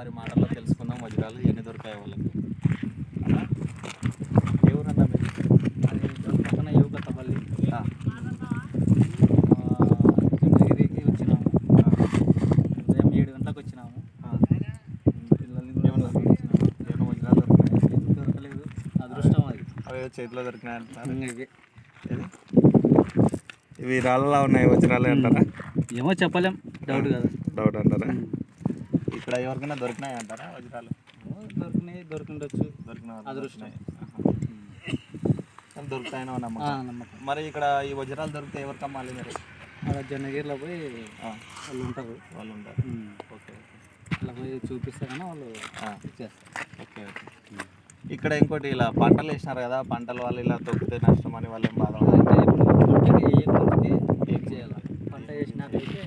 వారి మాటల్లో తెలుసుకుందాం వజ్రాలు ఎన్ని దొరికాయి వాళ్ళకి. ఎవరన్నా మీరు అది పక్కన యువకతపల్లి జంగగిరికి వచ్చినాము. ఉదయం 7 గంటలకు వచ్చినాము. పిల్లల్ని కూడా ఏమన్నా వజ్రాలు దొరికినాయి? దొరకలేదు. అదృష్టం అది. అవి చేతిలో దొరికినాయి అంటున్నారు. ఇవి ఇవి రాళ్ళలా ఉన్నాయి, వజ్రాలే అంటారా? ఏమో చెప్పలేం, డౌట్ కదా. డౌట్ అంటారా? ఇక్కడ ఎవరికైనా దొరికినాయి అంటారా వజ్రాలు? దొరికిండొచ్చు. దొరికిన అదృష్టం. దొరుకుతాయనో నమ్మకం. నమ్మకం. మరి ఇక్కడ ఈ వజ్రాలు దొరికితే ఎవరికి అమ్మాలి మరి? అలా జనగిరిలో పోయి వాళ్ళు ఉంటారు. వాళ్ళు ఉంటారు. Okay okay. అలా పోయి చూపిస్తే కానీ వాళ్ళు ఇచ్చేస్తారు. Okay okay. ఇక్కడ ఇంకోటి ఇలా పంటలు వేసినారు కదా, పంటల వాళ్ళు ఇలా తొక్కితే నష్టం అని వాళ్ళు ఏం బాధ అంటే ఇప్పుడు పంటకి వేయకముందుకే ఏం చేయాలి? పంట వేసినాకైతే